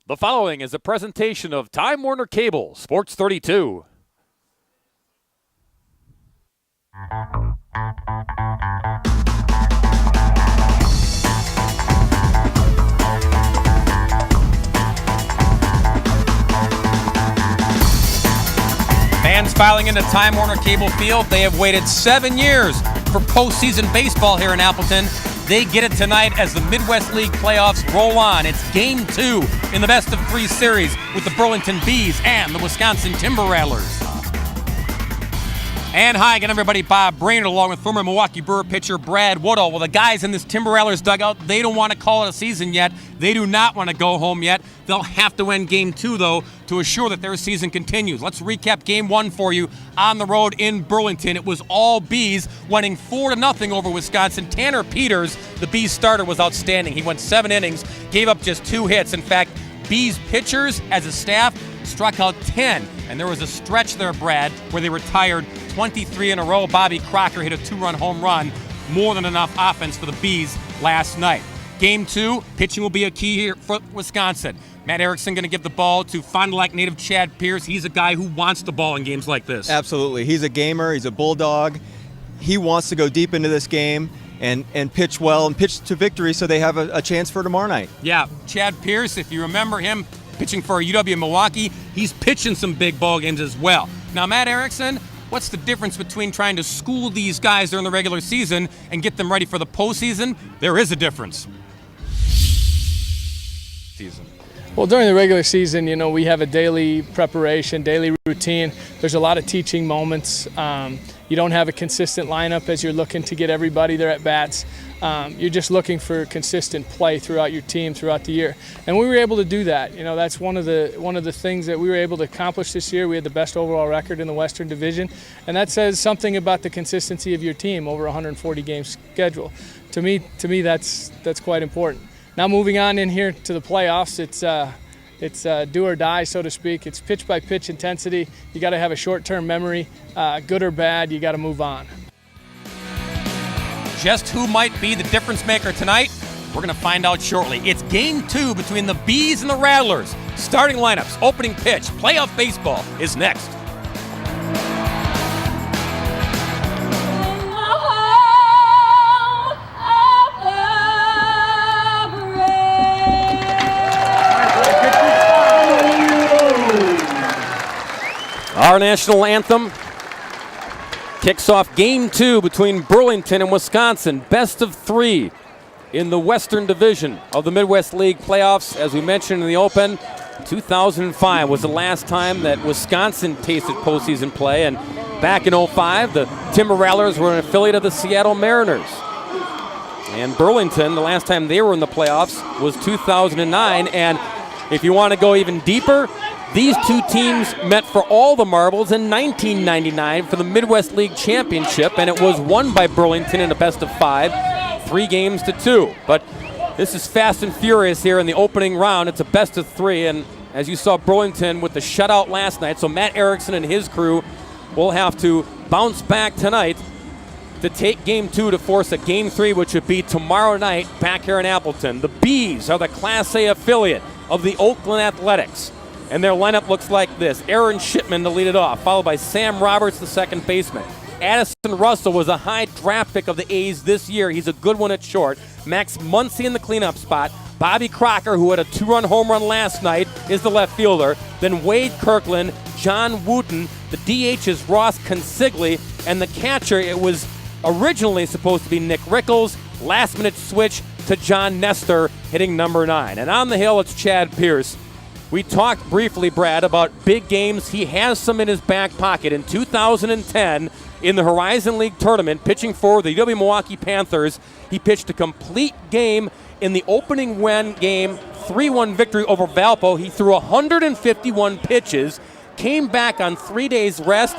The following is a presentation of Time Warner Cable, Sports 32. Fans filing into Time Warner Cable Field. They have waited 7 years for postseason baseball here in Appleton. They get it tonight as the Midwest League playoffs roll on. It's Game 2 in the best-of-3 series with the Burlington Bees and the Wisconsin Timber Rattlers. And hi again, everybody. Bob Brainerd along with former Milwaukee Brewer pitcher Brad Woodall. Well, the guys in this Timber Rattlers dugout, they don't want to call it a season yet. They do not want to go home yet. They'll have to win Game 2, though, to assure that their season continues. Let's recap Game 1 for you on the road in Burlington. It was all Bees, winning 4-0 over Wisconsin. Tanner Peters, the Bees starter, was outstanding. He went 7 innings, gave up just 2 hits. In fact, Bees pitchers, as a staff, struck out 10. And there was a stretch there, Brad, where they retired 23 in a row. Bobby Crocker hit a 2-run home run. More than enough offense for the Bees last night. Game 2, pitching will be a key here for Wisconsin. Matt Erickson going to give the ball to Fond du Lac native Chad Pierce. He's a guy who wants the ball in games like this. Absolutely. He's a gamer. He's a bulldog. He wants to go deep into this game and pitch well and pitch to victory so they have a chance for tomorrow night. Yeah, Chad Pierce, if you remember him pitching for UW Milwaukee, he's pitching some big ball games as well. Now, Matt Erickson, what's the difference between trying to school these guys during the regular season and get them ready for the postseason? There is a difference. Well, during the regular season, we have a daily preparation, daily routine. There's a lot of teaching moments. You don't have a consistent lineup as you're looking to get everybody their at-bats. You're just looking for consistent play throughout your team throughout the year. And we were able to do that. That's one of the things that we were able to accomplish this year. We had the best overall record in the Western Division, and that says something about the consistency of your team over a 140-game schedule. To me, that's quite important. Now moving on in here to the playoffs, it's do or die, so to speak. It's pitch-by-pitch intensity. You got to have a short-term memory, good or bad. You got to move on. Just who might be the difference maker tonight? We're going to find out shortly. It's Game 2 between the Bees and the Rattlers. Starting lineups, opening pitch, playoff baseball is next. Our national anthem kicks off Game 2 between Burlington and Wisconsin. Best of 3 in the Western Division of the Midwest League playoffs. As we mentioned in the open, 2005 was the last time that Wisconsin tasted postseason play. And back in 05, the Timber Rattlers were an affiliate of the Seattle Mariners. And Burlington, the last time they were in the playoffs was 2009. And if you want to go even deeper, these two teams met for all the marbles in 1999 for the Midwest League Championship, and it was won by Burlington in a best of 5, 3-2. But this is fast and furious here in the opening round. It's a best of 3, and as you saw, Burlington with the shutout last night, so Matt Erickson and his crew will have to bounce back tonight to take Game 2 to force a Game 3, which would be tomorrow night back here in Appleton. The Bees are the Class A affiliate of the Oakland Athletics. And their lineup looks like this. Aaron Shipman to lead it off, followed by Sam Roberts, the second baseman. Addison Russell was a high draft pick of the A's this year. He's a good one at short. Max Muncy in the cleanup spot. Bobby Crocker, who had a 2-run home run last night, is the left fielder. Then Wade Kirkland, John Wooten. The DH is Ross Consigli. And the catcher, it was originally supposed to be Nick Rickles. Last-minute switch to John Nestor, hitting number 9. And on the hill, it's Chad Pierce. We talked briefly, Brad, about big games. He has some in his back pocket. In 2010, in the Horizon League tournament, pitching for the UW Milwaukee Panthers, he pitched a complete game in the opening game, 3-1 victory over Valpo. He threw 151 pitches, came back on 3 days rest.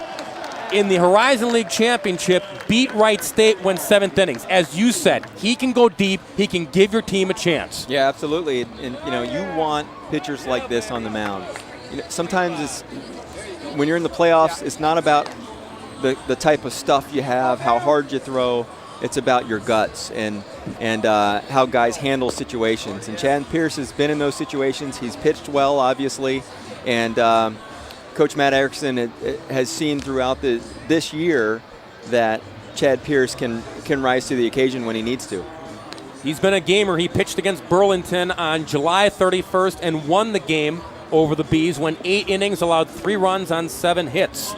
In the Horizon League Championship, beat Wright State, went 7th innings. As you said, he can go deep. He can give your team a chance. Yeah, absolutely. And you want pitchers like this on the mound. Sometimes when you're in the playoffs, it's not about the type of stuff you have, how hard you throw. It's about your guts and how guys handle situations. And Chad Pierce has been in those situations. He's pitched well, obviously, and Coach Matt Erickson has seen throughout this year that Chad Pierce can rise to the occasion when he needs to. He's been a gamer. He pitched against Burlington on July 31st and won the game over the Bees, went 8 innings, allowed 3 runs on 7 hits.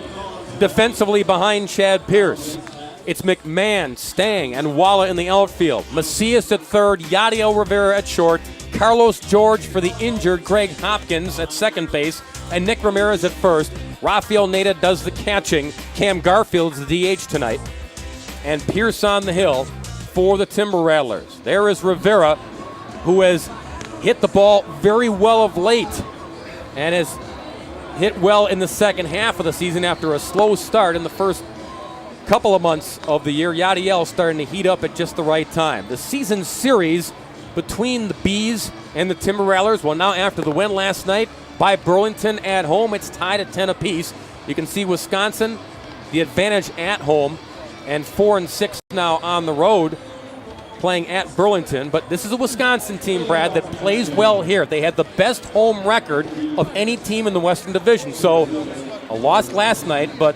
Defensively behind Chad Pierce, it's McMahon, Stang, and Walla in the outfield. Macias at third, Yadiel Rivera at short, Carlos George for the injured Greg Hopkins at second base, and Nick Ramirez at first. Rafael Neda does the catching. Cam Garfield's the DH tonight. And Pierce on the hill for the Timber Rattlers. There is Rivera, who has hit the ball very well of late and has hit well in the second half of the season after a slow start in the first couple of months of the year. Yadiel starting to heat up at just the right time. The season series between the Bees and the Timber Rattlers, well, now after the win last night by Burlington at home, it's tied at 10 apiece. You can see Wisconsin, the advantage at home, and 4-6 now on the road playing at Burlington. But this is a Wisconsin team, Brad, that plays well here. They had the best home record of any team in the Western Division. So a loss last night, but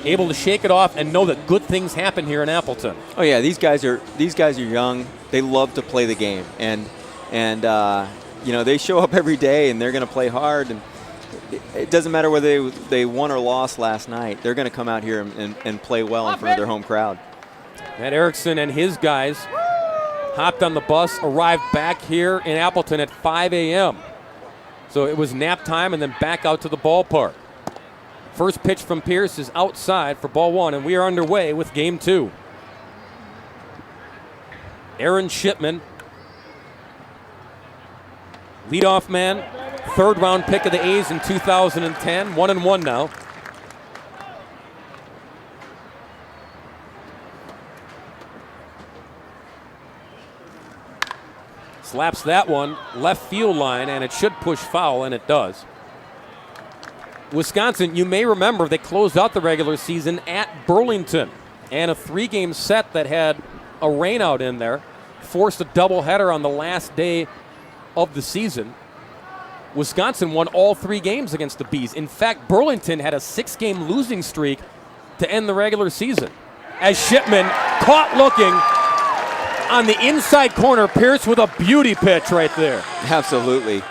able to shake it off and know that good things happen here in Appleton. Oh yeah, these guys are young. They love to play the game, and they show up every day and they're going to play hard. And it doesn't matter whether they won or lost last night. They're going to come out here and play well in front of their home crowd. Matt Erickson and his guys hopped on the bus, arrived back here in Appleton at 5 a.m. So it was nap time and then back out to the ballpark. First pitch from Pierce is outside for ball 1, and we are underway with game 2. Aaron Shipman, leadoff man, 3rd round pick of the A's in 2010, 1-1 now. Slaps that one left field line, and it should push foul, and it does. Wisconsin, you may remember, they closed out the regular season at Burlington, and a 3-game set that had a rainout in there forced a doubleheader on the last day of the season. Wisconsin won all 3 games against the Bees. In fact, Burlington had a 6-game losing streak to end the regular season. As Shipman caught looking on the inside corner, Pierce with a beauty pitch right there. Absolutely.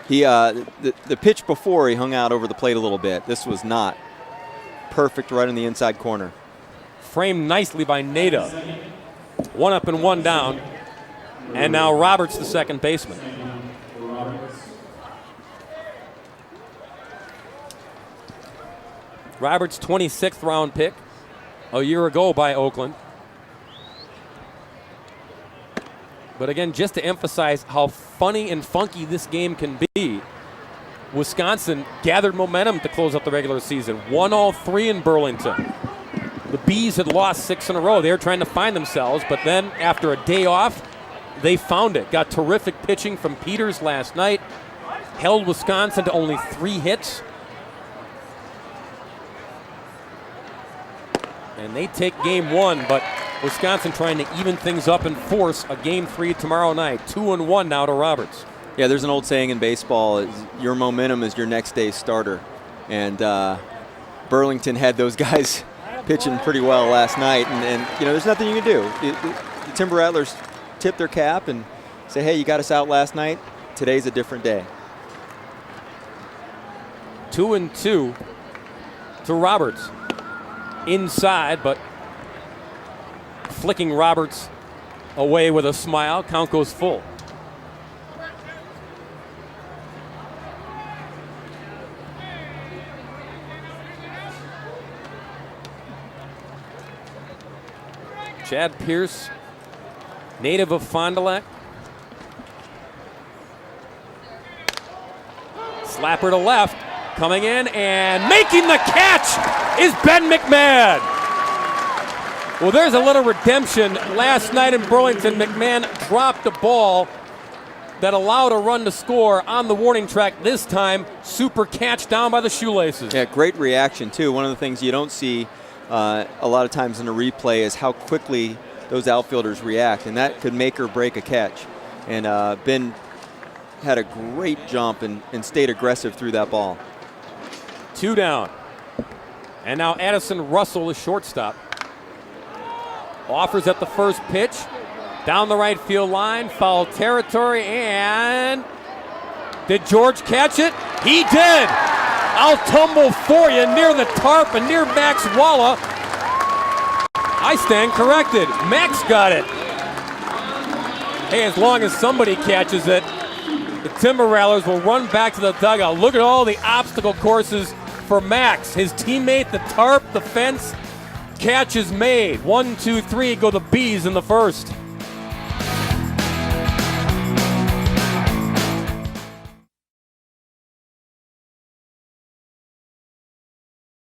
He the pitch before, he hung out over the plate a little bit. This was not perfect, right in the inside corner. Framed nicely by Neda. 1 up and 1 down. And now Roberts, the second baseman. Roberts, 26th round pick a year ago by Oakland. But again, just to emphasize how funny and funky this game can be, Wisconsin gathered momentum to close out the regular season. 1-3 in Burlington. The Bees had lost 6 in a row. They were trying to find themselves, but then after a day off, they found it. Got terrific pitching from Peters last night. Held Wisconsin to only 3 hits. And they take game 1, but Wisconsin trying to even things up and force a game 3 tomorrow night. 2-1 now to Roberts. Yeah, there's an old saying in baseball, your momentum is your next day's starter. And Burlington had those guys pitching pretty well last night. And there's nothing you can do. The Timber Rattlers tip their cap and say, hey, you got us out last night. Today's a different day. 2-2 to Roberts. Inside, but flicking Roberts away with a smile. Count goes full. Chad Pierce, native of Fond du Lac. Slapper to left, coming in and making the catch is Ben McMahon. Well, there's a little redemption. Last night in Burlington, McMahon dropped a ball that allowed a run to score on the warning track. This time, super catch down by the shoelaces. Yeah, great reaction, too. One of the things you don't see a lot of times in a replay is how quickly those outfielders react, and that could make or break a catch. And Ben had a great jump and stayed aggressive through that ball. 2 down. And now Addison Russell, the shortstop, offers at the first pitch. Down the right field line, foul territory, and did George catch it? He did! I'll tumble for you near the tarp and near Max Walla. I stand corrected. Max got it. Hey, as long as somebody catches it, the Timber Rattlers will run back to the dugout. Look at all the obstacle courses for Max. His teammate, the tarp, the fence, catch is made. 1, 2, 3, go the Bees in the first.